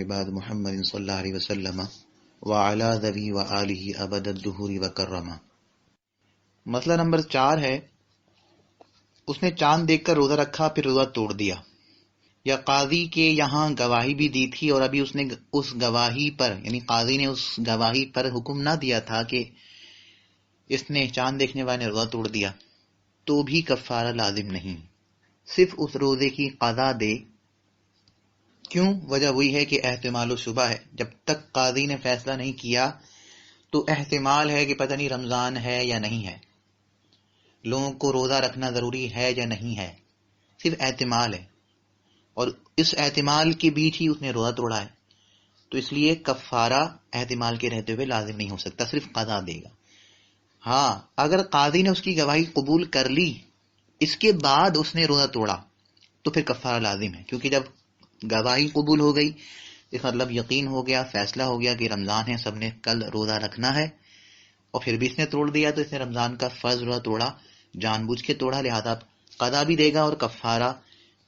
بعد محمد صلی اللہ علیہ وسلم وعلی ذوی وآلہ ابد الدہور وکرما۔ مسئلہ نمبر 4 ہے، اس نے چاند دیکھ کر روزہ رکھا پھر روزہ توڑ دیا، یا قاضی کے یہاں گواہی بھی دی تھی اور ابھی اس نے اس گواہی پر یعنی قاضی نے اس گواہی پر حکم نہ دیا تھا کہ اس نے چاند دیکھنے والے نے روزہ توڑ دیا، تو بھی کفارہ لازم نہیں، صرف اس روزے کی قضا دے۔ کیوں؟ وجہ وہی ہے کہ احتمال و شبہ ہے، جب تک قاضی نے فیصلہ نہیں کیا تو احتمال ہے کہ پتہ نہیں رمضان ہے یا نہیں ہے، لوگوں کو روزہ رکھنا ضروری ہے یا نہیں ہے، صرف احتمال ہے، اور اس احتمال کے بیچ ہی اس نے روزہ توڑا ہے، تو اس لیے کفارہ احتمال کے رہتے ہوئے لازم نہیں ہو سکتا، صرف قضا دے گا۔ ہاں، اگر قاضی نے اس کی گواہی قبول کر لی اس کے بعد اس نے روزہ توڑا تو پھر کفارہ لازم ہے، کیونکہ جب گواہی قبول ہو گئی اس مطلب یقین ہو گیا، فیصلہ ہو گیا کہ رمضان ہے، سب نے کل روزہ رکھنا ہے، اور پھر بھی اس نے توڑ دیا تو اس نے رمضان کا فرض روزہ توڑا، جان بوجھ کے توڑا، لہذا قضا بھی دے گا، اور کفارہ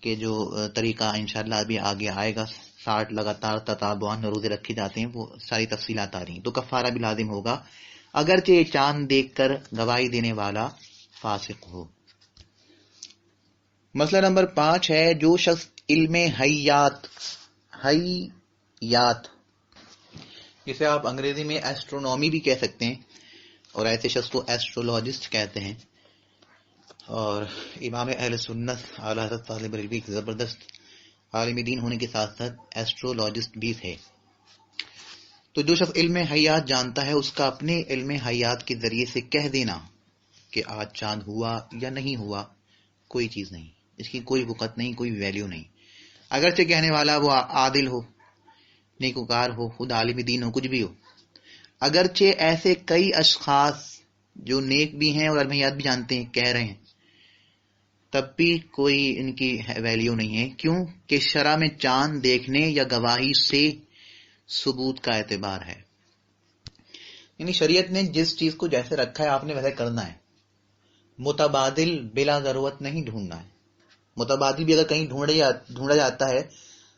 کے جو طریقہ انشاءاللہ ابھی آگے آئے گا، 60 لگاتار تتابعاً روزے رکھے جاتے ہیں، وہ ساری تفصیلات آ رہی ہیں، تو کفارہ بھی لازم ہوگا اگرچہ چاند دیکھ کر گواہی دینے والا فاسق ہو۔ مسئلہ نمبر 5 ہے، جو شخص علم حیات جسے آپ انگریزی میں ایسٹرونومی بھی کہہ سکتے ہیں، اور ایسے شخص کو ایسٹرولوجسٹ کہتے ہیں، اور امام اہل سنت اعلیٰ حضرت طالب علوی ایک زبردست عالم دین ہونے کے ساتھ ساتھ ایسٹرولوجسٹ بھی تھے۔ تو جو شخص علم حیات جانتا ہے اس کا اپنے علم حیات کے ذریعے سے کہہ دینا کہ آج چاند ہوا یا نہیں ہوا کوئی چیز نہیں، اس کی کوئی وقت نہیں، کوئی ویلیو نہیں، اگرچہ کہنے والا وہ عادل ہو، نیکوکار ہو، خود عالم دین ہو، کچھ بھی ہو، اگرچہ ایسے کئی اشخاص جو نیک بھی ہیں اور علم حیات بھی جانتے ہیں کہہ رہے ہیں، تب بھی کوئی ان کی ویلیو نہیں ہے۔ کیوں؟ کہ شرع میں چاند دیکھنے یا گواہی سے ثبوت کا اعتبار ہے، یعنی شریعت نے جس چیز کو جیسے رکھا ہے آپ نے ویسے کرنا ہے، متبادل بلا ضرورت نہیں ڈھونڈنا ہے۔ متبادل بھی اگر کہیں ڈھونڈا جاتا ہے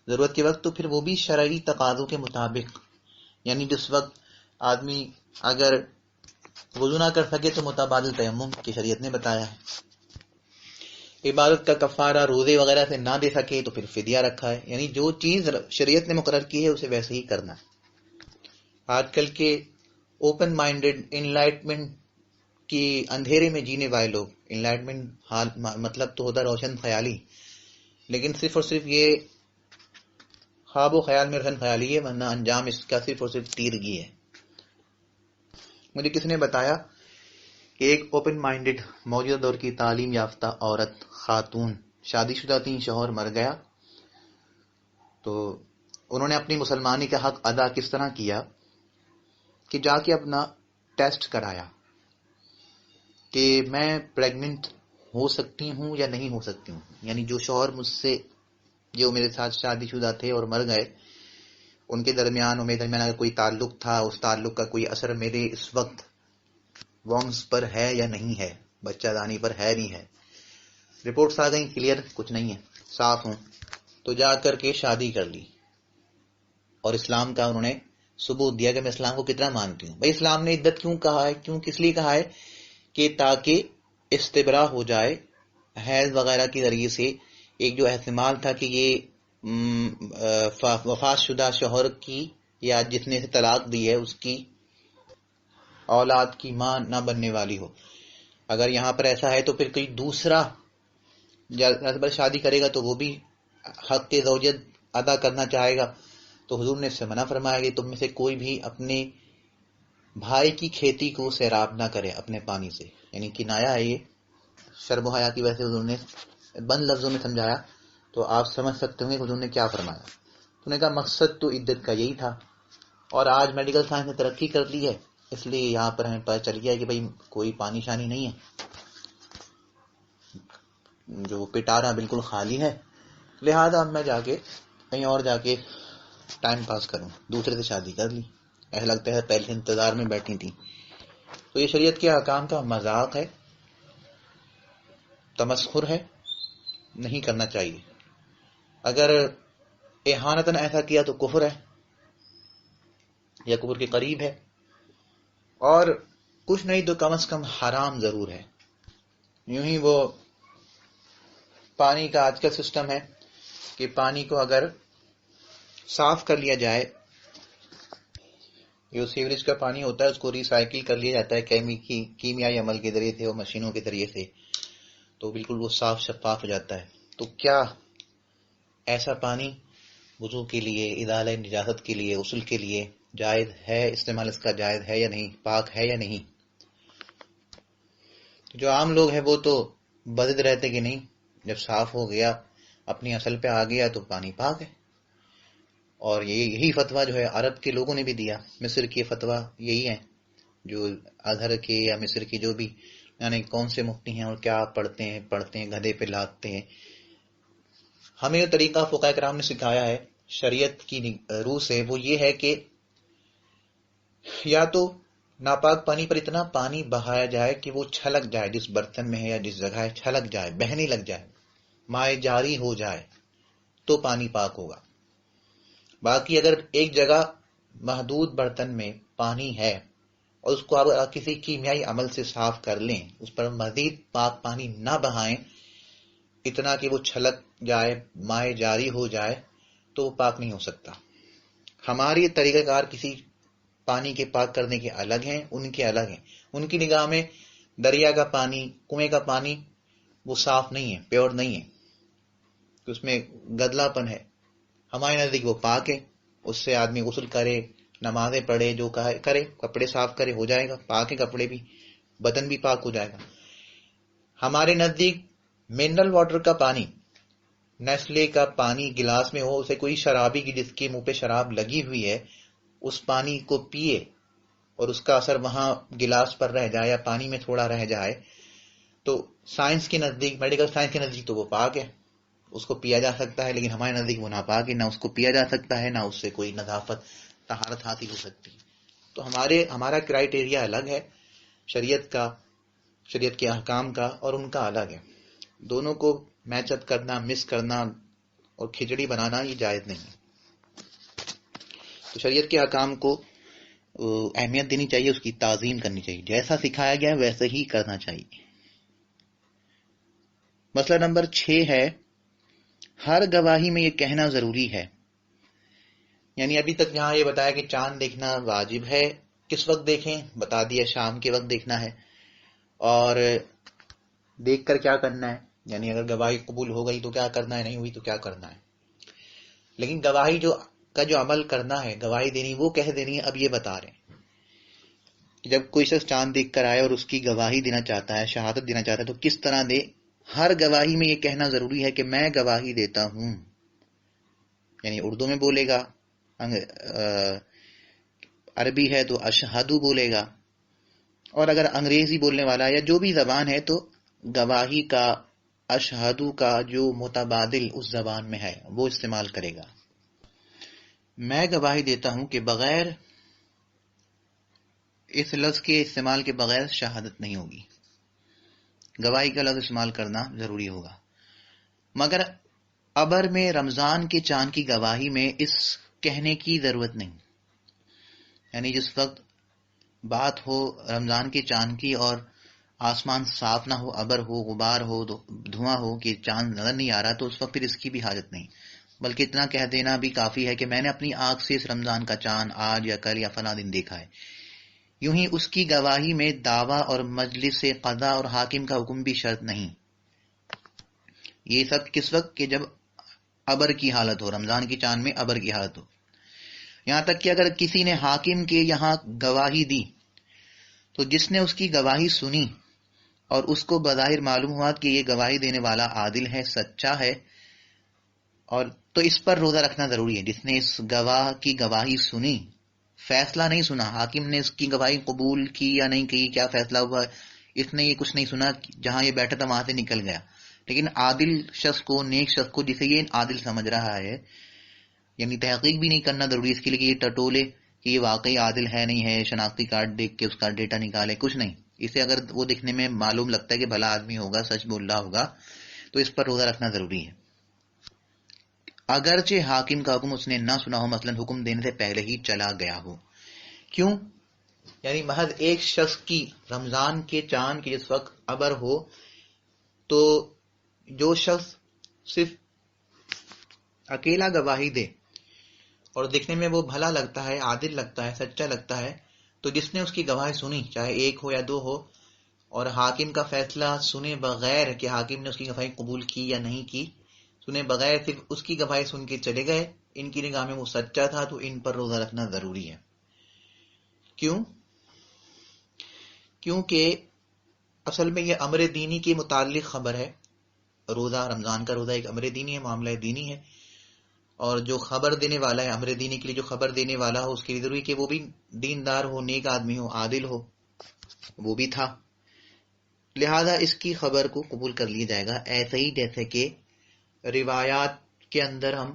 ضرورت کے وقت تو پھر وہ بھی شرعی تقاضوں کے مطابق، یعنی جس وقت آدمی اگر وضو نہ کر سکے تو متبادل تیمم کی شریعت نے بتایا ہے، عبادت کا کفارہ روزے وغیرہ سے نہ دے سکے تو پھر فدیہ رکھا ہے، یعنی جو چیز شریعت نے مقرر کی ہے اسے ویسے ہی کرنا ہے۔ آج کل کے اوپن مائنڈڈ انلائٹمنٹ کی اندھیرے میں جینے والے لوگ، انلائٹمنٹ مطلب تو ہوتا روشن خیالی، لیکن صرف اور صرف یہ خواب و خیال میں روشن خیالی ہے، ورنہ انجام اس کا صرف اور صرف تیرگی ہے۔ مجھے کس نے بتایا کہ ایک اوپن مائنڈڈ موجودہ دور کی تعلیم یافتہ عورت خاتون شادی شدہ تھی، شوہر مر گیا، تو انہوں نے اپنی مسلمانی کا حق ادا کس طرح کیا کہ جا کے اپنا ٹیسٹ کرایا کہ میں پریگننٹ ہو سکتی ہوں یا نہیں ہو سکتی ہوں، یعنی جو شوہر مجھ سے جو میرے ساتھ شادی شدہ تھے اور مر گئے ان کے درمیان اور میرے درمیان اگر کوئی تعلق تھا، اس تعلق کا کوئی اثر میرے اس وقت وامس پر ہے یا نہیں ہے، بچہ دانی پر ہے نہیں ہے، رپورٹس آ گئیں کلیئر، کچھ نہیں ہے، صاف ہوں، تو جا کر کے شادی کر لی، اور اسلام کا انہوں نے ثبوت دیا کہ میں اسلام کو کتنا مانتی ہوں۔ بھائی اسلام نے عدت کیوں کہا ہے؟ کیوں کس لیے کہا ہے؟ کہ تاکہ استبراء ہو جائے حیض وغیرہ کے ذریعے سے ایک جو احتمال تھا کہ یہ وفات شدہ شوہر کی یا جس نے اسے طلاق دی ہے اس کی اولاد کی ماں نہ بننے والی ہو۔ اگر یہاں پر ایسا ہے تو پھر کوئی دوسرا جب شادی کرے گا تو وہ بھی حق زوجت ادا کرنا چاہے گا، تو حضور نے اس سے منع فرمایا کہ تم میں سے کوئی بھی اپنے بھائی کی کھیتی کو سیراب نہ کرے اپنے پانی سے، یعنی کنایا ہے، یہ شرم و حیا کی وجہ سے حضور نے بند لفظوں میں سمجھایا، تو آپ سمجھ سکتے ہوں گے حضور نے کیا فرمایا۔ تو نے کہا مقصد تو عدت کا یہی تھا، اور آج میڈیکل سائنس نے ترقی کر لی ہے، اس لیے یہاں پر ہمیں پتہ چل گیا کہ بھائی کوئی پانی شانی نہیں ہے، جو پٹارا بالکل خالی ہے، لہذا میں جا کے کہیں اور جا کے ٹائم پاس کروں، دوسرے سے شادی کر لی، ایسا لگتا ہے پہلے سے انتظار میں بیٹھی تھی۔ تو یہ شریعت کے احکام کا مذاق ہے، تمسخر ہے، نہیں کرنا چاہیے۔ اگر احانتاً ایسا کیا تو کفر ہے، یا کفر کے قریب ہے، اور کچھ نہیں تو کم از کم حرام ضرور ہے۔ یوں ہی وہ پانی کا آج کا سسٹم ہے کہ پانی کو اگر صاف کر لیا جائے، جو سیوریج کا پانی ہوتا ہے اس کو ریسائیکل کر لیا جاتا ہے کیمیائی عمل کے ذریعے سے اور مشینوں کے ذریعے سے، تو بالکل وہ صاف شفاف ہو جاتا ہے۔ تو کیا ایسا پانی وضو کے لیے، ازالہ نجاست کے لیے، غسل کے لیے جائز ہے؟ استعمال اس کا جائز ہے یا نہیں، پاک ہے یا نہیں؟ جو عام لوگ ہیں وہ تو بضد رہتے کہ نہیں، جب صاف ہو گیا، اپنی اصل پہ آ گیا تو پانی پاک ہے۔ اور یہی فتویٰ جو ہے عرب کے لوگوں نے بھی دیا، مصر کے فتویٰ یہی ہیں، جو ازہر کے یا مصر کے جو بھی یعنی کون سے مفتی ہیں اور کیا پڑھتے ہیں گدھے پہ لاتے ہیں۔ ہمیں جو طریقہ فقہاء کرام نے سکھایا ہے شریعت کی روح سے، وہ یہ ہے کہ یا تو ناپاک پانی پر اتنا پانی بہایا جائے کہ وہ چھلک جائے، جس برتن میں ہے یا جس جگہ ہے چھلک جائے، بہنے لگ جائے، مائع جاری ہو جائے، تو پانی پاک ہوگا۔ باقی اگر ایک جگہ محدود برتن میں پانی ہے اور اس کو آپ کسی کیمیائی عمل سے صاف کر لیں، اس پر مزید پاک پانی نہ بہائیں اتنا کہ وہ چھلک جائے، مائع جاری ہو جائے، تو وہ پاک نہیں ہو سکتا۔ ہماری طریقہ کار کسی پانی کے پاک کرنے کے الگ ہیں، ان کے الگ ہیں۔ ان کی نگاہ میں دریا کا پانی، کنویں کا پانی وہ صاف نہیں ہے، پیور نہیں ہے، اس میں گدلا پن ہے۔ ہمارے نزدیک وہ پاک ہے، اس سے آدمی غسل کرے، نمازیں پڑھے، جو کرے، کپڑے صاف کرے، ہو جائے گا پاک ہے، کپڑے بھی، بدن بھی پاک ہو جائے گا۔ ہمارے نزدیک منرل واٹر کا پانی، نیسلے کا پانی گلاس میں ہو، اسے کوئی شرابی کی جس کے منہ پہ شراب لگی ہوئی ہے اس پانی کو پیے اور اس کا اثر وہاں گلاس پر رہ جائے یا پانی میں تھوڑا رہ جائے، تو سائنس کے نزدیک، میڈیکل سائنس کے نزدیک تو وہ پاک ہے، اس کو پیا جا سکتا ہے۔ لیکن ہمارے نزدیک وہ ناپاک ہے، نہ اس کو پیا جا سکتا ہے، نہ اس سے کوئی نظافت طہارت حاصل ہو سکتی۔ تو ہمارا کرائیٹیریا الگ ہے شریعت کا، شریعت کے احکام کا، اور ان کا الگ ہے۔ دونوں کو میچ اپ کرنا، مس کرنا اور کھچڑی بنانا یہ جائز نہیں ہے۔ تو شریعت کے احکام کو اہمیت دینی چاہیے، اس کی تعظیم کرنی چاہیے، جیسا سکھایا گیا ہے ویسے ہی کرنا چاہیے۔ مسئلہ نمبر 6 ہے ہر گواہی میں یہ کہنا ضروری ہے۔ یعنی ابھی تک یہاں یہ بتایا کہ چاند دیکھنا واجب ہے، کس وقت دیکھیں بتا دیا، شام کے وقت دیکھنا ہے، اور دیکھ کر کیا کرنا ہے، یعنی اگر گواہی قبول ہو گئی تو کیا کرنا ہے، نہیں ہوئی تو کیا کرنا ہے۔ لیکن گواہی کا جو عمل کرنا ہے، گواہی دینی، وہ کہہ دینی ہے۔ اب یہ بتا رہے ہیں کہ جب کوئی شخص چاند دیکھ کر آئے اور اس کی گواہی دینا چاہتا ہے، شہادت دینا چاہتا ہے، تو کس طرح دے؟ ہر گواہی میں یہ کہنا ضروری ہے کہ میں گواہی دیتا ہوں، یعنی اردو میں بولے گا، عربی ہے تو اشہدو بولے گا، اور اگر انگریزی بولنے والا یا جو بھی زبان ہے تو گواہی کا، اشہدو کا جو متبادل اس زبان میں ہے وہ استعمال کرے گا۔ میں گواہی دیتا ہوں کہ بغیر اس لفظ کے استعمال کے بغیر شہادت نہیں ہوگی، گواہی کا لفظ استعمال کرنا ضروری ہوگا۔ مگر ابر میں رمضان کے چاند کی گواہی میں اس کہنے کی ضرورت نہیں، یعنی جس وقت بات ہو رمضان کے چاند کی اور آسمان صاف نہ ہو، ابر ہو، غبار ہو، دھواں ہو کہ چاند نظر نہیں آ رہا، تو اس وقت پھر اس کی بھی حاجت نہیں، بلکہ اتنا کہہ دینا بھی کافی ہے کہ میں نے اپنی آنکھ سے اس رمضان کا چاند آج یا کل یا فلاں دن دیکھا ہے۔ یوں ہی اس کی گواہی میں دعویٰ اور مجلس قضا اور حاکم کا حکم بھی شرط نہیں۔ یہ سب کس وقت کہ جب ابر کی حالت ہو، رمضان کی چاند میں ابر کی حالت ہو۔ یہاں تک کہ اگر کسی نے حاکم کے یہاں گواہی دی تو جس نے اس کی گواہی سنی اور اس کو بظاہر معلوم ہوا کہ یہ گواہی دینے والا عادل ہے، سچا ہے، اور تو اس پر روزہ رکھنا ضروری ہے۔ جس نے اس گواہ کی گواہی سنی، فیصلہ نہیں سنا، حاکم نے اس کی گواہی قبول کی یا نہیں کی، کیا فیصلہ ہوا، اس نے یہ کچھ نہیں سنا، جہاں یہ بیٹھا تھا وہاں سے نکل گیا، لیکن عادل شخص کو، نیک شخص کو جسے یہ عادل سمجھ رہا ہے، یعنی تحقیق بھی نہیں کرنا ضروری اس کے لیے کہ یہ ٹٹولے کہ یہ واقعی عادل ہے نہیں ہے، شناختی کارڈ دیکھ کے اس کا ڈیٹا نکالے، کچھ نہیں، اسے اگر وہ دیکھنے میں معلوم لگتا ہے کہ بھلا آدمی ہوگا، سچ بول رہا ہوگا، تو اس پر روزہ رکھنا ضروری ہے۔ اگرچہ حاکم کا حکم اس نے نہ سنا ہو، مثلا حکم دینے سے پہلے ہی چلا گیا ہو، کیوں؟ یعنی محض ایک شخص کی رمضان کے چاند کے جس وقت ابر ہو تو جو شخص صرف اکیلا گواہی دے اور دیکھنے میں وہ بھلا لگتا ہے، عادل لگتا ہے، سچا لگتا ہے، تو جس نے اس کی گواہی سنی، چاہے ایک ہو یا دو ہو، اور حاکم کا فیصلہ سنے بغیر کہ حاکم نے اس کی گواہی قبول کی یا نہیں کی، سنے بغیر صرف اس کی گواہی سن کے چلے گئے، ان کی نگاہ میں وہ سچا تھا، تو ان پر روزہ رکھنا ضروری ہے۔ کیوں؟ کیونکہ اصل میں یہ امر دینی کے متعلق خبر ہے۔ روزہ، رمضان کا روزہ ایک امر دینی ہے، معاملہ دینی ہے، اور جو خبر دینے والا ہے امر دینی کے لیے، جو خبر دینے والا ہو اس کے لیے ضروری کہ وہ بھی دیندار ہو، نیک آدمی ہو، عادل ہو۔ وہ بھی تھا، لہذا اس کی خبر کو قبول کر لیا جائے گا، ایسے ہی جیسے کہ روایات کے اندر ہم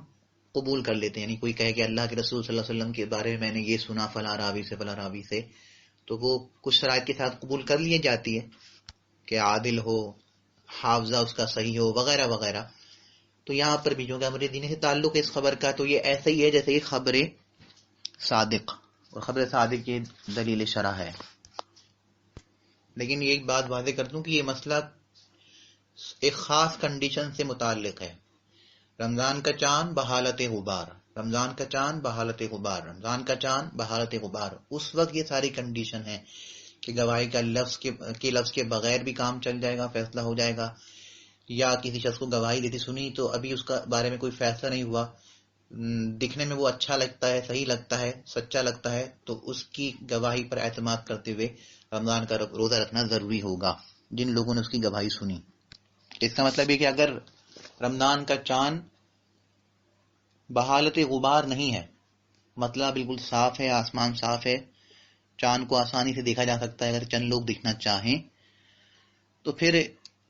قبول کر لیتے ہیں۔ یعنی کوئی کہے کہ اللہ کے رسول صلی اللہ علیہ وسلم کے بارے میں میں نے یہ سنا فلاں راوی سے فلاں راوی سے، تو وہ کچھ شرائط کے ساتھ قبول کر لی جاتی ہے کہ عادل ہو، حافظہ اس کا صحیح ہو، وغیرہ وغیرہ۔ تو یہاں پر بھی جو کہ امر دینی سے تعلق ہے اس خبر کا، تو یہ ایسا ہی ہے جیسے یہ خبر صادق، اور خبر صادق کی دلیل شرح ہے۔ لیکن یہ ایک بات واضح کر دوں کہ یہ مسئلہ ایک خاص کنڈیشن سے متعلق ہے۔ رمضان کا چاند بحالت غبار، رمضان کا چاند بحالت غبار، رمضان کا چاند بحالت غبار، اس وقت یہ ساری کنڈیشن ہے کہ گواہی کا لفظ کے بغیر بھی کام چل جائے گا، فیصلہ ہو جائے گا، یا کسی شخص کو گواہی دیتی سنی تو ابھی اس کا بارے میں کوئی فیصلہ نہیں ہوا، دکھنے میں وہ اچھا لگتا ہے، صحیح لگتا ہے، سچا لگتا ہے، تو اس کی گواہی پر اعتماد کرتے ہوئے رمضان کا روزہ رکھنا ضروری ہوگا جن لوگوں نے اس کی گواہی سنی۔ اس کا مطلب یہ کہ اگر رمضان کا چاند بحالت غبار نہیں ہے، مطلب بالکل صاف ہے، آسمان صاف ہے، چاند کو آسانی سے دیکھا جا سکتا ہے، اگر چند لوگ دیکھنا چاہیں تو پھر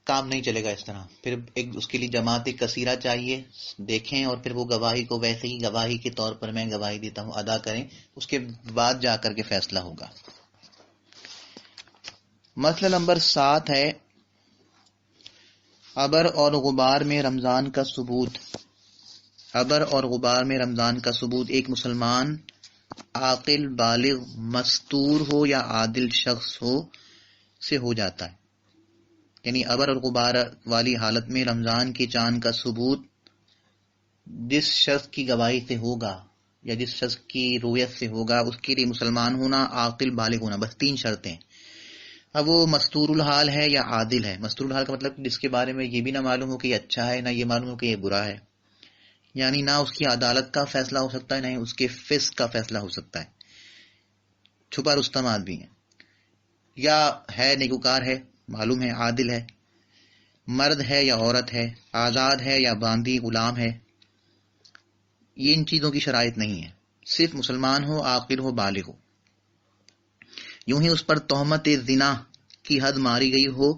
کام نہیں چلے گا اس طرح، پھر ایک اس کے لیے جماعت کثیرہ چاہیے، دیکھیں اور پھر وہ گواہی کو ویسے ہی گواہی کے طور پر میں گواہی دیتا ہوں ادا کریں، اس کے بعد جا کر کے فیصلہ ہوگا۔ مسئلہ نمبر 7 ہے ابر اور غبار میں رمضان کا ثبوت۔ ابر اور غبار میں رمضان کا ثبوت ایک مسلمان عاقل، بالغ، مستور ہو یا عادل شخص ہو سے ہو جاتا ہے۔ یعنی ابر اور غبار والی حالت میں رمضان کے چاند کا ثبوت جس شخص کی گواہی سے ہوگا یا جس شخص کی رویت سے ہوگا اس کے لیے مسلمان ہونا، عاقل، بالغ ہونا، بس 3 شرطیں۔ اب وہ مستور الحال ہے یا عادل ہے۔ مستور الحال کا مطلب جس کے بارے میں یہ بھی نہ معلوم ہو کہ یہ اچھا ہے، نہ یہ معلوم ہو کہ یہ برا ہے، یعنی نہ اس کی عدالت کا فیصلہ ہو سکتا ہے، نہ ہی اس کے فسق کا فیصلہ ہو سکتا ہے، چھپا رستم آدمی ہے، یا ہے نیکوکار ہے، معلوم ہے، عادل ہے، مرد ہے یا عورت ہے، آزاد ہے یا باندی غلام ہے، یہ ان چیزوں کی شرائط نہیں ہے، صرف مسلمان ہو، عاقل ہو، بالغ ہو۔ یوں ہی اس پر تہمت زنا کی حد ماری گئی ہو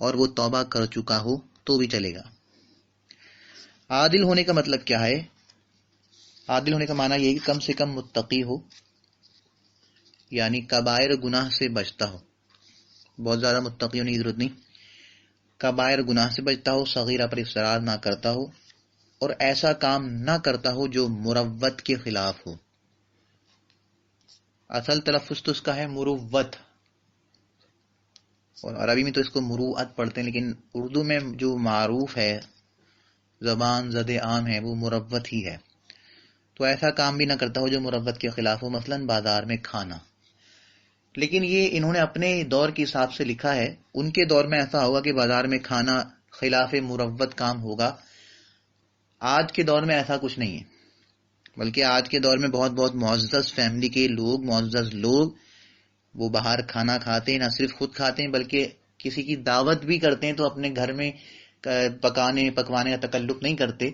اور وہ توبہ کر چکا ہو تو بھی چلے گا۔ عادل ہونے کا مطلب کیا ہے؟ عادل ہونے کا معنی یہ کہ کم سے کم متقی ہو، یعنی کبائر گناہ سے بچتا ہو، بہت زیادہ متقی ہونے کی ضرورت نہیں، کبائر گناہ سے بچتا ہو، صغیرہ پر اصرار نہ کرتا ہو، اور ایسا کام نہ کرتا ہو جو مروت کے خلاف ہو۔ اصل تلفظ تو اس کا ہے مروت، اور عربی میں تو اس کو مروعت پڑھتے ہیں، لیکن اردو میں جو معروف ہے، زبان زد عام ہے، وہ مروت ہی ہے۔ تو ایسا کام بھی نہ کرتا ہو جو مروت کے خلاف ہو، مثلا بازار میں کھانا۔ لیکن یہ انہوں نے اپنے دور کے حساب سے لکھا ہے، ان کے دور میں ایسا ہوگا کہ بازار میں کھانا خلاف مروت کام ہوگا، آج کے دور میں ایسا کچھ نہیں ہے، بلکہ آج کے دور میں بہت بہت معزز فیملی کے لوگ، معزز لوگ، وہ باہر کھانا کھاتے ہیں، نہ صرف خود کھاتے ہیں بلکہ کسی کی دعوت بھی کرتے ہیں تو اپنے گھر میں پکوانے کا تکلف نہیں کرتے،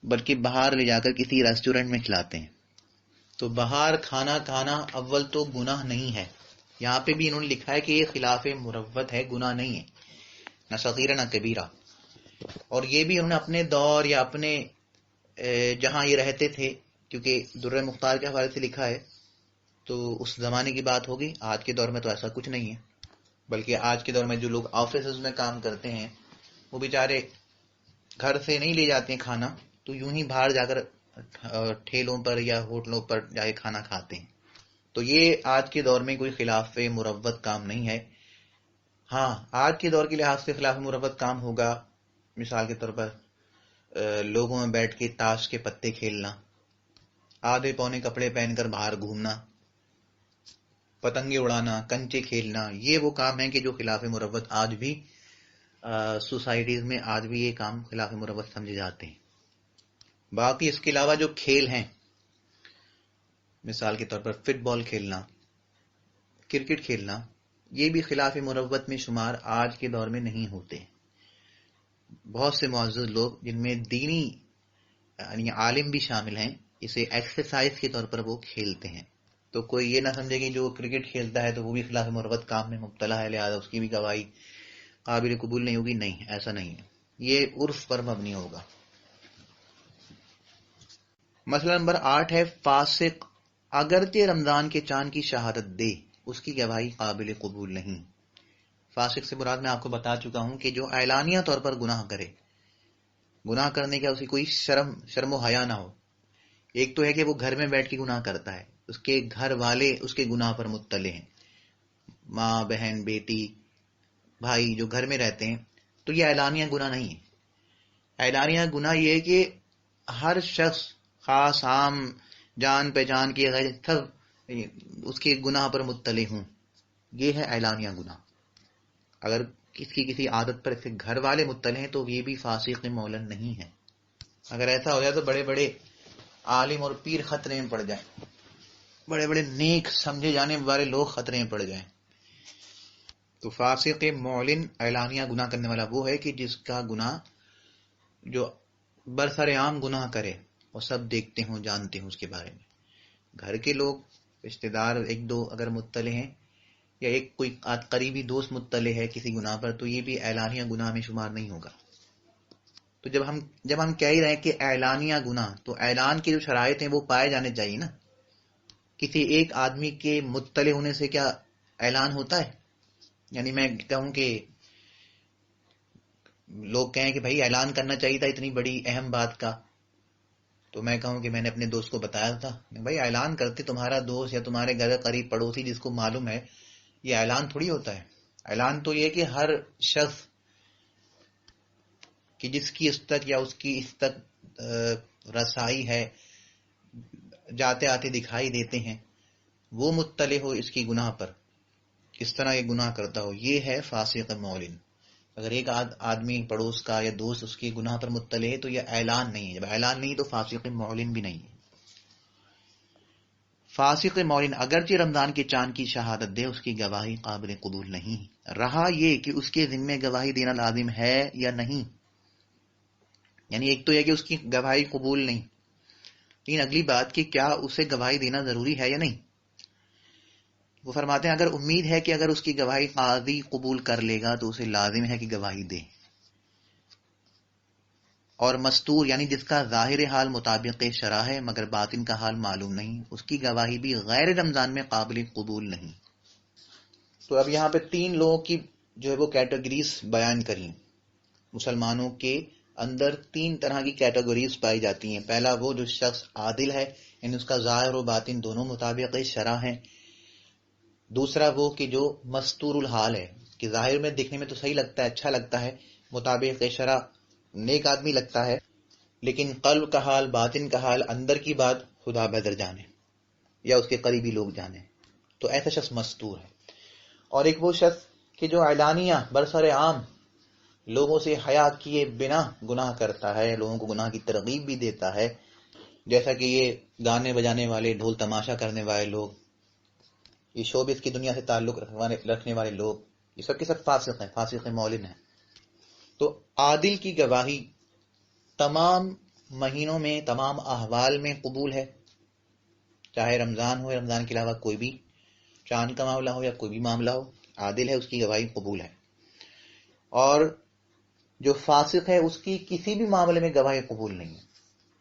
بلکہ باہر لے جا کر کسی ریسٹورنٹ میں کھلاتے ہیں۔ تو باہر کھانا کھانا اول تو گناہ نہیں ہے، یہاں پہ بھی انہوں نے لکھا ہے کہ یہ خلاف مروت ہے، گناہ نہیں ہے، نہ صغیرہ نہ کبیرہ۔ اور یہ بھی انہوں نے اپنے دور یا اپنے جہاں یہ رہتے تھے، کیونکہ درہ مختار کے حوالے سے لکھا ہے تو اس زمانے کی بات ہوگی، آج کے دور میں تو ایسا کچھ نہیں ہے، بلکہ آج کے دور میں جو لوگ آفیسز میں کام کرتے ہیں وہ بیچارے گھر سے نہیں لے جاتے ہیں کھانا، تو یوں ہی باہر جا کر ٹھیلوں پر یا ہوٹلوں پر جا کے کھانا کھاتے ہیں۔ تو یہ آج کے دور میں کوئی خلاف مروت کام نہیں ہے. ہاں آج کے دور کے لحاظ سے خلاف مروت کام ہوگا، مثال کے طور پر لوگوں میں بیٹھ کے تاش کے پتے کھیلنا، آدھے پونے کپڑے پہن کر باہر گھومنا، پتنگیں اڑانا، کنچے کھیلنا، یہ وہ کام ہیں کہ جو خلاف مروت آج بھی سوسائٹیز میں آج بھی یہ کام خلاف مروت سمجھے جاتے ہیں. باقی اس کے علاوہ جو کھیل ہیں، مثال کے طور پر فٹ بال کھیلنا، کرکٹ کھیلنا، یہ بھی خلاف مروت میں شمار آج کے دور میں نہیں ہوتے. بہت سے معزز لوگ جن میں دینی یعنی عالم بھی شامل ہیں اسے ایکسرسائز کے طور پر وہ کھیلتے ہیں. تو کوئی یہ نہ سمجھے کہ جو کرکٹ کھیلتا ہے تو وہ بھی خلاف مروت کام میں مبتلا ہے، لہذا اس کی بھی گواہی قابل قبول نہیں ہوگی. نہیں، ایسا نہیں ہے، یہ عرف پر مبنی ہوگا. مسئلہ نمبر 8 ہے فاسق اگرچہ رمضان کے چاند کی شہادت دے اس کی گواہی قابل قبول نہیں. فاسق سے مراد میں آپ کو بتا چکا ہوں کہ جو اعلانیہ طور پر گناہ کرے، گناہ کرنے کا اسے کوئی شرم و حیا نہ ہو. ایک تو ہے کہ وہ گھر میں بیٹھ کے گناہ کرتا ہے، اس کے گھر والے اس کے گناہ پر مطلع ہیں، ماں بہن بیٹی بھائی جو گھر میں رہتے ہیں، تو یہ اعلانیہ گناہ نہیں ہے. اعلانیہ گناہ یہ ہے کہ ہر شخص خاص عام جان پہچان کے غیر سب اس کے گناہ پر مطلع ہوں، یہ ہے اعلانیہ گناہ. اگر کسی عادت پر اس کے گھر والے مطلع ہیں تو یہ بھی فاسق معلن نہیں ہے. اگر ایسا ہو جائے تو بڑے بڑے عالم اور پیر خطرے میں پڑ جائیں، بڑے بڑے نیک سمجھے جانے والے لوگ خطرے میں پڑ جائیں. تو فاسق معلن اعلانیہ گناہ کرنے والا وہ ہے کہ جس کا گناہ جو برسر عام گناہ کرے اور سب دیکھتے ہوں جانتے ہوں اس کے بارے میں. گھر کے لوگ رشتہ دار ایک دو اگر مطلع ہیں یا ایک کوئی قریبی دوست مطلع ہے کسی گناہ پر تو یہ بھی اعلانیہ گناہ میں شمار نہیں ہوگا. تو جب ہم کہہ ہی رہے ہیں کہ اعلانیہ گناہ، تو اعلان کی جو شرائط ہیں وہ پائے جانے چاہیے نا. کسی ایک آدمی کے مطلع ہونے سے کیا اعلان ہوتا ہے؟ یعنی میں کہوں کہ لوگ کہیں کہ بھائی اعلان کرنا چاہیے تھا اتنی بڑی اہم بات کا، تو میں کہوں کہ میں نے اپنے دوست کو بتایا تھا، بھائی اعلان کرتے تمہارا دوست یا تمہارے گھر قریب پڑوسی جس کو معلوم ہے، یہ اعلان تھوڑی ہوتا ہے. اعلان تو یہ کہ ہر شخص کہ جس کی اس تک یا اس کی اس تک رسائی ہے، جاتے آتے دکھائی دیتے ہیں، وہ مطلع ہو اس کی گناہ پر، کس طرح یہ گناہ کرتا ہو، یہ ہے فاسق معلن. اگر ایک آدمی پڑوس کا یا دوست اس کی گناہ پر مطلع ہے تو یہ اعلان نہیں ہے. جب اعلان نہیں تو فاسق معلن بھی نہیں ہے. فاسق معلن اگرچہ رمضان کے چاند کی شہادت دے اس کی گواہی قابل قبول نہیں. رہا یہ کہ اس کے ذمہ گواہی دینا لازم ہے یا نہیں، یعنی ایک تو یہ کہ اس کی گواہی قبول نہیں، لیکن اگلی بات کہ کیا اسے گواہی دینا ضروری ہے یا نہیں. وہ فرماتے ہیں اگر امید ہے کہ اگر اس کی گواہی قاضی قبول کر لے گا تو اسے لازم ہے کہ گواہی دے. اور مستور یعنی جس کا ظاہر حال مطابق شرع ہے مگر باطن کا حال معلوم نہیں، اس کی گواہی بھی غیر رمضان میں قابل قبول نہیں. تو اب یہاں پہ 3 لوگوں کی جو ہے وہ کیٹیگریز بیان کریں. مسلمانوں کے اندر 3 طرح کی کیٹیگریز پائی جاتی ہیں. پہلا وہ جو شخص عادل ہے، یعنی اس کا ظاہر و باطن دونوں مطابق شرع ہیں. دوسرا وہ کہ جو مستور الحال ہے، کہ ظاہر میں دیکھنے میں تو صحیح لگتا ہے، اچھا لگتا ہے، مطابق شرع نیک آدمی لگتا ہے، لیکن قلب کا حال، باطن کا حال، اندر کی بات خدا بہتر جانے یا اس کے قریبی لوگ جانے، تو ایسا شخص مستور ہے. اور ایک وہ شخص کہ جو اعلانیہ برسر عام لوگوں سے حیا کیے بنا گناہ کرتا ہے، لوگوں کو گناہ کی ترغیب بھی دیتا ہے، جیسا کہ یہ گانے بجانے والے، ڈھول تماشا کرنے والے لوگ، یہ شوبز کی دنیا سے تعلق رکھنے والے لوگ، یہ سب کے سب فاسق ہیں، فاسق معلن ہیں. تو عادل کی گواہی تمام مہینوں میں، تمام احوال میں قبول ہے، چاہے رمضان ہو یا رمضان کے علاوہ کوئی بھی چاند کا معاملہ ہو یا کوئی بھی معاملہ ہو، عادل ہے، اس کی گواہی قبول ہے. اور جو فاسق ہے اس کی کسی بھی معاملے میں گواہی قبول نہیں ہے.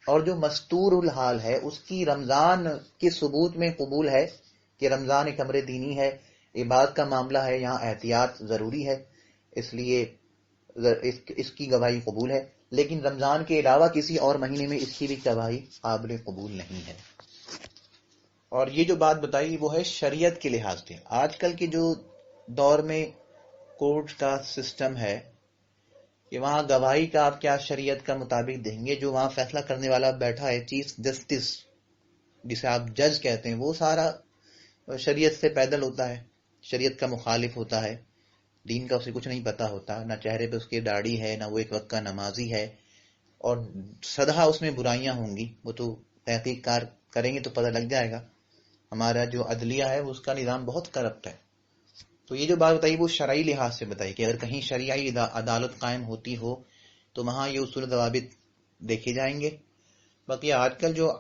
اور جو مستور الحال ہے اس کی رمضان کے ثبوت میں قبول ہے کہ رمضان ایک امر دینی ہے، عبادت کا معاملہ ہے، یہاں احتیاط ضروری ہے، اس لیے اس کی گواہی قبول ہے. لیکن رمضان کے علاوہ کسی اور مہینے میں اس کی بھی گواہی قابل قبول نہیں ہے. اور یہ جو بات بتائی وہ ہے شریعت کے لحاظ سے. آج کل کے جو دور میں کورٹ کا سسٹم ہے کہ وہاں گواہی کا آپ کیا شریعت کا مطابق دیں گے. جو وہاں فیصلہ کرنے والا بیٹھا ہے چیف جسٹس جسے آپ جج کہتے ہیں، وہ سارا شریعت سے پیدل ہوتا ہے، شریعت کا مخالف ہوتا ہے، دین کا اسے کچھ نہیں پتا ہوتا، نہ چہرے پہ اس کی داڑھی ہے، نہ وہ ایک وقت کا نمازی ہے، اور سدھا اس میں برائیاں ہوں گی. وہ تو تحقیق کار کریں گے تو پتہ لگ جائے گا. ہمارا جو عدلیہ ہے اس کا نظام بہت کرپٹ ہے. تو یہ جو بات بتائی وہ شرعی لحاظ سے بتائی کہ اگر کہیں شرعی عدالت قائم ہوتی ہو تو وہاں یہ اصول ضوابط دیکھے جائیں گے. باقی آج کل جو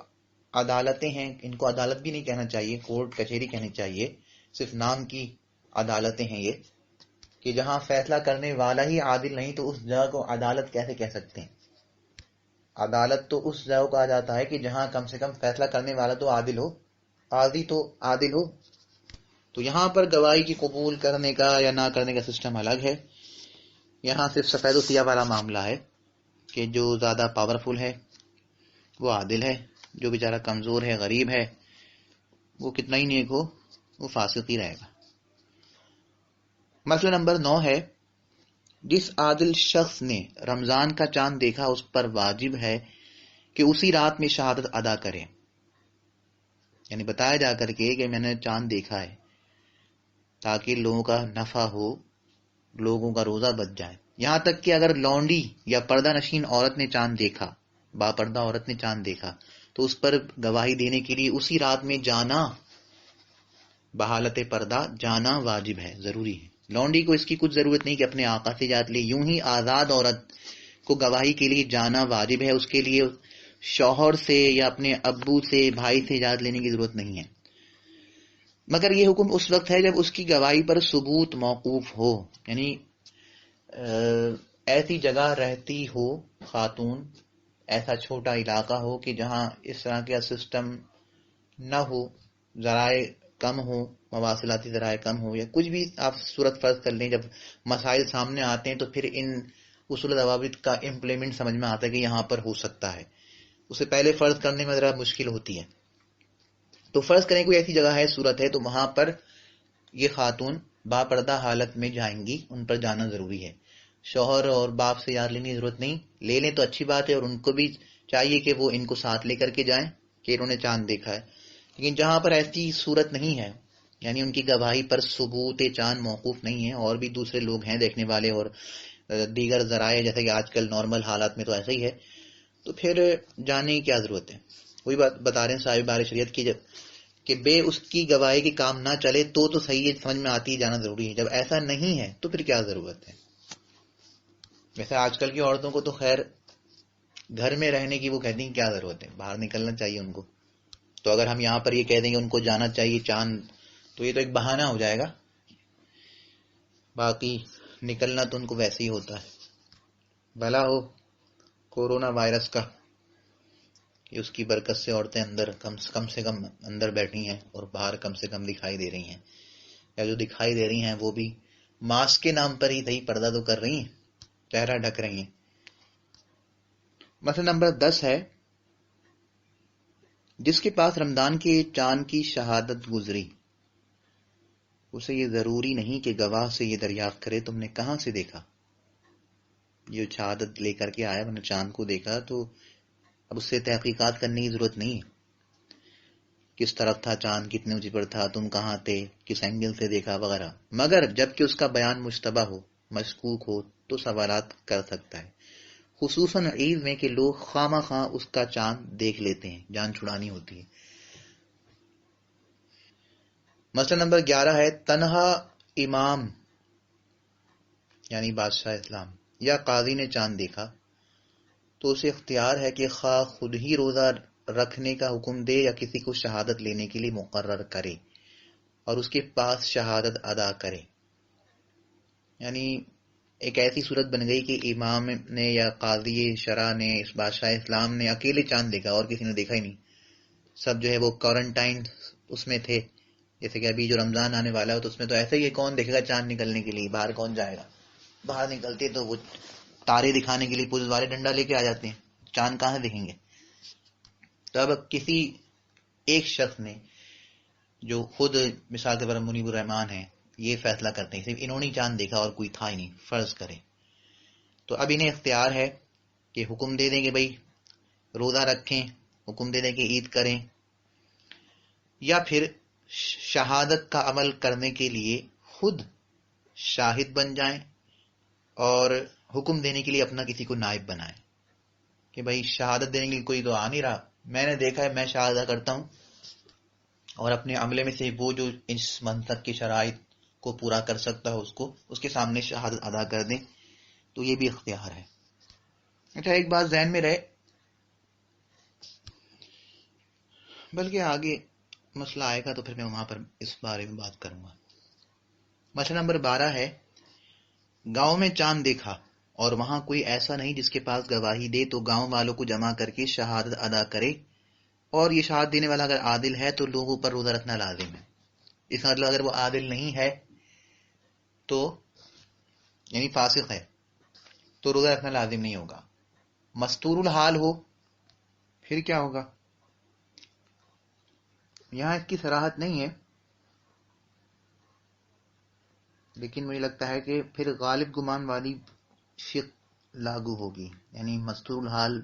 عدالتیں ہیں ان کو عدالت بھی نہیں کہنا چاہیے، کورٹ کچہری کہنی چاہیے. صرف نام کی عدالتیں ہیں یہ، کہ جہاں فیصلہ کرنے والا ہی عادل نہیں تو اس جگہ کو عدالت کیسے کہہ سکتے ہیں. عدالت تو اس جگہ کو کہا جاتا ہے کہ جہاں کم سے کم فیصلہ کرنے والا تو عادل ہو، قاضی تو عادل ہو. تو یہاں پر گواہی کی قبول کرنے کا یا نہ کرنے کا سسٹم الگ ہے. یہاں صرف سفید و سیاہ والا معاملہ ہے کہ جو زیادہ پاورفل ہے وہ عادل ہے، جو بیچارہ کمزور ہے، غریب ہے، وہ کتنا ہی نیک ہو وہ فاسق ہی رہے گا. مسئلہ نمبر 9 ہے، جس عادل شخص نے رمضان کا چاند دیکھا اس پر واجب ہے کہ اسی رات میں شہادت ادا کرے. یعنی بتایا جا کر کے کہ میں نے چاند دیکھا ہے تاکہ لوگوں کا نفع ہو، لوگوں کا روزہ بچ جائے. یہاں تک کہ اگر لونڈی یا پردہ نشین عورت نے چاند دیکھا، با پردہ عورت نے چاند دیکھا، تو اس پر گواہی دینے کے لیے اسی رات میں جانا، بحالت پردہ جانا واجب ہے، ضروری ہے. لونڈی کو اس کی کچھ ضرورت نہیں کہ اپنے آقا سے اجازت لے، یوں ہی آزاد عورت کو گواہی کے لیے جانا واجب ہے. اس کے لیے شوہر سے یا اپنے ابو سے، بھائی سے اجازت لینے کی ضرورت نہیں ہے. مگر یہ حکم اس وقت ہے جب اس کی گواہی پر ثبوت موقوف ہو. یعنی ایسی جگہ رہتی ہو خاتون، ایسا چھوٹا علاقہ ہو کہ جہاں اس طرح کا سسٹم نہ ہو، ذرائع کم ہو، مواصلاتی ذرائع کم ہو، یا کچھ بھی آپ صورت فرض کر لیں. جب مسائل سامنے آتے ہیں تو پھر ان اصول ضوابط کا امپلیمنٹ سمجھ میں آتا ہے کہ یہاں پر ہو سکتا ہے. اسے پہلے فرض کرنے میں ذرا مشکل ہوتی ہے. تو فرض کریں کوئی ایسی جگہ ہے، صورت ہے، تو وہاں پر یہ خاتون با پردہ حالت میں جائیں گی، ان پر جانا ضروری ہے. شوہر اور باپ سے یاد لینے کی ضرورت نہیں، لے لیں تو اچھی بات ہے، اور ان کو بھی چاہیے کہ وہ ان کو ساتھ لے کر کے جائیں کہ انہوں نے چاند دیکھا ہے. لیکن جہاں پر ایسی صورت نہیں ہے، یعنی ان کی گواہی پر ثبوت چاند موقوف نہیں ہے، اور بھی دوسرے لوگ ہیں دیکھنے والے اور دیگر ذرائع، جیسے کہ آج کل نارمل حالات میں تو ایسا ہی ہے، تو پھر جانے کی کیا ضرورت ہے. وہی بات بتا رہے ہیں صاحب بار شریعت کی، جب کہ بے اس کی گواہی کے کام نہ چلے تو صحیح ہے، سمجھ میں آتی ہے جانا ضروری ہے. جب ایسا نہیں ہے تو پھر کیا ضرورت ہے. ویسے آج کل کی عورتوں کو تو خیر گھر میں رہنے کی وہ کہتی ہیں کیا ضرورت ہے، باہر نکلنا چاہیے ان کو. تو اگر ہم یہاں پر یہ کہہ دیں گے ان کو جانا چاہیے چاند، تو یہ تو ایک بہانہ ہو جائے گا. باقی نکلنا تو ان کو ویسے ہی ہوتا ہے. بھلا ہو کورونا وائرس کا کہ اس کی برکت سے عورتیں اندر کم سے کم اندر بیٹھی ہیں اور باہر کم سے کم دکھائی دے رہی ہیں، یا جو دکھائی دے رہی ہیں وہ بھی ماسک کے نام پر ہی صحیح پردہ تو کر رہی ہیں، چہرہ ڈھک رہی ہیں. مسئلہ نمبر 10 ہے، جس کے پاس رمضان کے چاند کی شہادت گزری اسے یہ ضروری نہیں کہ گواہ سے یہ دریافت کرے تم نے کہاں سے دیکھا. یہ شہادت لے کر کے آیا، میں نے چاند کو دیکھا، تو اب اس سے تحقیقات کرنے کی ضرورت نہیں ہے. کس طرف تھا چاند، کتنے اونچی پر تھا، تم کہاں تھے، کس اینگل سے دیکھا وغیرہ. مگر جب کہ اس کا بیان مشتبہ ہو، مشکوک ہو، تو سوالات کر سکتا ہے، خصوصاً عید میں کہ لوگ خواہ مخواہ اس کا چاند دیکھ لیتے ہیں، جان چھڑانی ہوتی ہے. مسئلہ نمبر 11 ہے، تنہا امام یعنی بادشاہ اسلام یا قاضی نے چاند دیکھا تو اسے اختیار ہے کہ خواہ خود ہی روزہ رکھنے کا حکم دے یا کسی کو شہادت لینے کے لیے مقرر کرے اور اس کے پاس شہادت ادا کرے. یعنی ایک ایسی صورت بن گئی کہ امام نے یا قاضی شرع نے، اس بادشاہ اسلام نے اکیلے چاند دیکھا اور کسی نے دیکھا ہی نہیں. سب جو ہے وہ کوارنٹائن اس میں تھے. جیسے کہ ابھی جو رمضان آنے والا ہے تو اس میں تو ایسے ہی ہے، کون دیکھے گا چاند نکلنے کے لیے، باہر کون جائے گا. باہر نکلتے تو وہ تارے دکھانے کے لیے پولیس والے ڈنڈا لے کے آ جاتے ہیں، چاند کہاں سے دکھیں گے. تو اب کسی ایک شخص نے جو خود مثال کے طور پر منیب الرحمان ہیں، یہ فیصلہ کرتے ہیں صرف انہوں نے چاند دیکھا اور کوئی تھا ہی نہیں، فرض کریں تو اب انہیں اختیار ہے کہ حکم دے دیں کہ بھائی روزہ رکھیں، حکم دے دیں کہ عید کریں، یا پھر شہادت کا عمل کرنے کے لیے خود شاہد بن جائیں اور حکم دینے کے لیے اپنا کسی کو نائب بنائیں کہ بھائی شہادت دینے کے لیے کوئی تو آ نہیں رہا، میں نے دیکھا ہے، میں شہادت کرتا ہوں، اور اپنے عملے میں سے وہ جو اس منصب کی شرائط کو پورا کر سکتا ہے اس کے سامنے شہادت ادا کر دیں، تو یہ بھی اختیار ہے۔ اچھا، ایک بات ذہن میں رہے، بلکہ آگے مسئلہ آئے گا تو پھر میں وہاں پر اس بارے میں بات کروں گا۔ مسئلہ نمبر 12 ہے، گاؤں میں چاند دیکھا اور وہاں کوئی ایسا نہیں جس کے پاس گواہی دے، تو گاؤں والوں کو جمع کر کے شہادت ادا کرے، اور یہ شہادت دینے والا اگر عادل ہے تو لوگوں پر روزہ رکھنا لازم ہے۔ اس کا مطلب اگر وہ عادل نہیں ہے تو یعنی فاسق ہے تو روزہ رکھنا لازم نہیں ہوگا۔ مستور الحال ہو پھر کیا ہوگا؟ یہاں اس کی صراحت نہیں ہے، لیکن مجھے لگتا ہے کہ پھر غالب گمان والی شق لاگو ہوگی، یعنی مستور الحال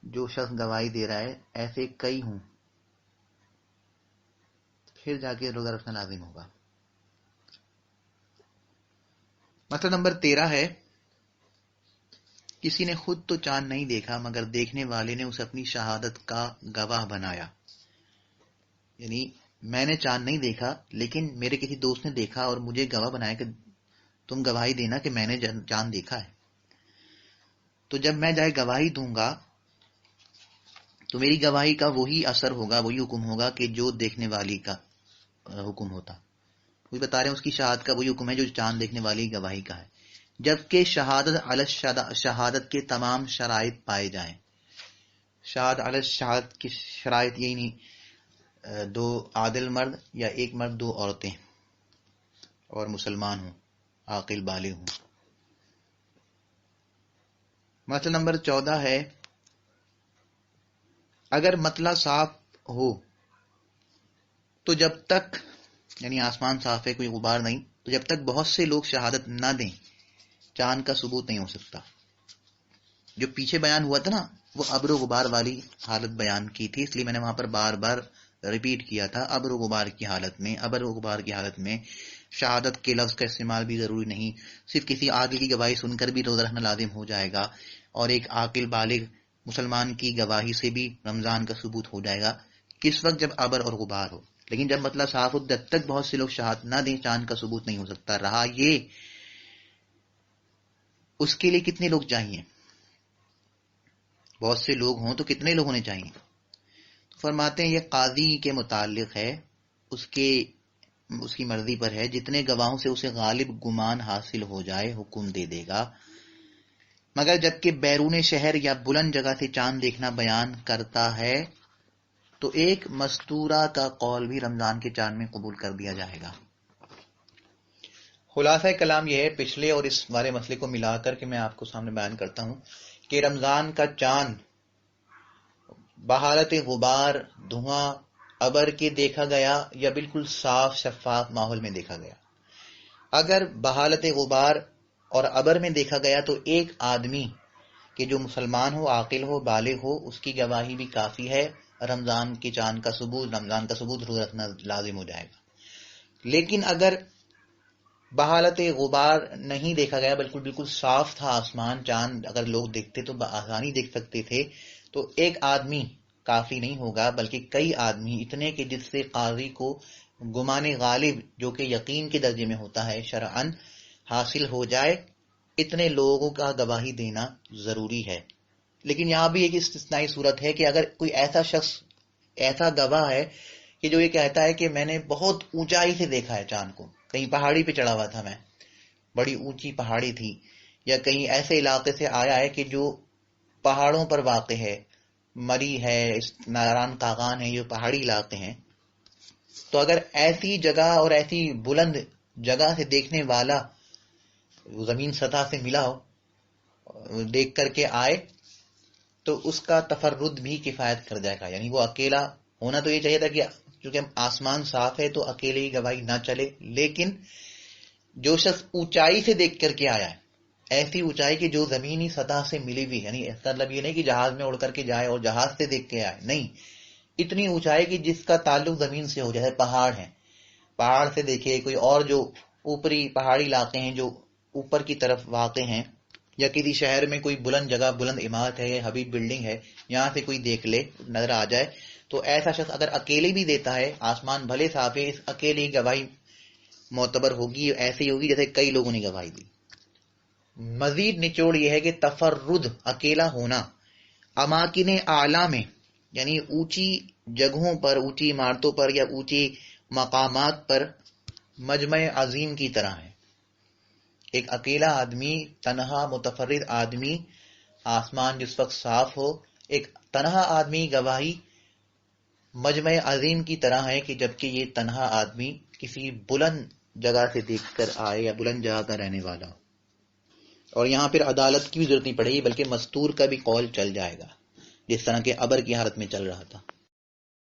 جو شخص گواہی دے رہا ہے ایسے کئی ہوں، پھر جا کے روزہ رکھنا لازم ہوگا۔ مسئلہ نمبر 13 ہے، کسی نے خود تو چاند نہیں دیکھا مگر دیکھنے والے نے اسے اپنی شہادت کا گواہ بنایا، یعنی میں نے چاند نہیں دیکھا لیکن میرے کسی دوست نے دیکھا اور مجھے گواہ بنایا کہ تم گواہی دینا کہ میں نے چاند دیکھا ہے، تو جب میں جائے گواہی دوں گا تو میری گواہی کا وہی اثر ہوگا، وہی حکم ہوگا کہ جو دیکھنے والی کا حکم ہوتا۔ وہ بتا رہے ہیں اس کی شہادت کا وہی حکم ہے جو چاند دیکھنے والی گواہی کا ہے، جبکہ شہادت علی شہادت کے تمام شرائط پائے جائیں۔ شہادت علی شہادت کی شرائط یہی نہیں 2 عادل مرد یا 1 مرد 2 عورتیں اور مسلمان ہوں، عاقل بالغ ہوں۔ مسئلہ نمبر 14 ہے، اگر مطلع صاف ہو تو جب تک یعنی آسمان صاف ہے، کوئی غبار نہیں، تو جب تک بہت سے لوگ شہادت نہ دیں چاند کا ثبوت نہیں ہو سکتا۔ جو پیچھے بیان ہوا تھا نا، وہ ابر و غبار والی حالت بیان کی تھی، اس لیے میں نے وہاں پر بار بار ریپیٹ کیا تھا۔ ابر و غبار کی حالت میں شہادت کے لفظ کا استعمال بھی ضروری نہیں، صرف کسی عادل کی گواہی سن کر بھی روزہ رکھنا لازم ہو جائے گا، اور ایک عاقل بالغ مسلمان کی گواہی سے بھی رمضان کا ثبوت ہو جائے گا۔ کس وقت؟ جب ابر اور غبار ہو، لیکن جب مطلب صاف ہو جب تک بہت سے لوگ شہادت نہ دیں چاند کا ثبوت نہیں ہو سکتا۔ رہا یہ اس کے لیے کتنے لوگ چاہیے، بہت سے لوگ ہوں تو کتنے لوگ ہونے چاہیے؟ تو فرماتے ہیں یہ قاضی کے متعلق ہے، اس کی مرضی پر ہے، جتنے گواہوں سے اسے غالب گمان حاصل ہو جائے حکم دے دے گا، مگر جبکہ بیرون شہر یا بلند جگہ سے چاند دیکھنا بیان کرتا ہے تو ایک مستورہ کا قول بھی رمضان کے چاند میں قبول کر دیا جائے گا۔ خلاصہ کلام یہ ہے پچھلے اور اس بارے مسئلے کو ملا کر کہ میں آپ کو سامنے بیان کرتا ہوں کہ رمضان کا چاند بحالت غبار، دھواں، ابر کے دیکھا گیا یا بالکل صاف شفاف ماحول میں دیکھا گیا۔ اگر بحالت غبار اور ابر میں دیکھا گیا تو ایک آدمی کہ جو مسلمان ہو، عاقل ہو، بالغ ہو، اس کی گواہی بھی کافی ہے، رمضان کا ثبوت روزہ رکھنا لازم ہو جائے گا۔ لیکن اگر بحالت غبار نہیں دیکھا گیا، بالکل صاف تھا آسمان، چاند اگر لوگ دیکھتے تو بآسانی دیکھ سکتے تھے، تو ایک آدمی کافی نہیں ہوگا بلکہ کئی آدمی، اتنے کہ جس سے قاضی کو گمان غالب جو کہ یقین کے درجے میں ہوتا ہے شرعاً حاصل ہو جائے، اتنے لوگوں کا گواہی دینا ضروری ہے۔ لیکن یہاں بھی ایک استثنائی صورت ہے کہ اگر کوئی ایسا شخص ایسا گواہ ہے کہ جو یہ کہتا ہے کہ میں نے بہت اونچائی سے دیکھا ہے چاند کو، کہیں پہاڑی پہ چڑھا ہوا تھا میں، بڑی اونچی پہاڑی تھی، یا کہیں ایسے علاقے سے آیا ہے کہ جو پہاڑوں پر واقع ہے، مری ہے، ناران کاغان ہے، یہ پہاڑی علاقے ہیں، تو اگر ایسی جگہ اور ایسی بلند جگہ سے دیکھنے والا زمین سطح سے ملا ہو، دیکھ کر کے آئے، تو اس کا تفرد بھی کفایت کر جائے گا، یعنی وہ اکیلا ہونا تو یہ چاہیے تھا کہ چونکہ آسمان صاف ہے تو اکیلے ہی گواہی نہ چلے، لیکن جو شخص اونچائی سے دیکھ کر کے آیا ہے، ایسی اونچائی کہ جو زمینی سطح سے ملی ہوئی، یعنی اس کا مطلب یہ نہیں کہ جہاز میں اڑ کر کے جائے اور جہاز سے دیکھ کے آئے، نہیں، اتنی اونچائی کہ جس کا تعلق زمین سے ہو، جیسے پہاڑ ہیں، پہاڑ سے دیکھے، کوئی اور جو اوپری پہاڑی علاقے ہیں جو اوپر کی طرف واقع ہیں، یا کسی شہر میں کوئی بلند جگہ، بلند عمارت ہے، حبیب بلڈنگ ہے، یہاں سے کوئی دیکھ لے، نظر آ جائے، تو ایسا شخص اگر اکیلے بھی دیتا ہے، آسمان بھلے صاف ہے، اس اکیلے ہی گواہی معتبر ہوگی، ایسی ہوگی جیسے کئی لوگوں نے گواہی دی۔ مزید نچوڑ یہ ہے کہ تفرد، اکیلا ہونا، اماکن اعلیٰ میں، یعنی اونچی جگہوں پر، اونچی عمارتوں پر یا اونچی مقامات پر مجمع عظیم کی طرح ہے۔ ایک اکیلا آدمی، تنہا متفرد آدمی، آسمان جس وقت صاف ہو، ایک تنہا آدمی گواہی مجمع عظیم کی طرح ہے کہ جبکہ یہ تنہا آدمی کسی بلند جگہ سے دیکھ کر آئے یا بلند جگہ کا رہنے والا ہو۔ اور یہاں پھر عدالت کی بھی ضرورت نہیں پڑے گی، بلکہ مستور کا بھی قول چل جائے گا، جس طرح کہ ابر کی حالت میں چل رہا تھا۔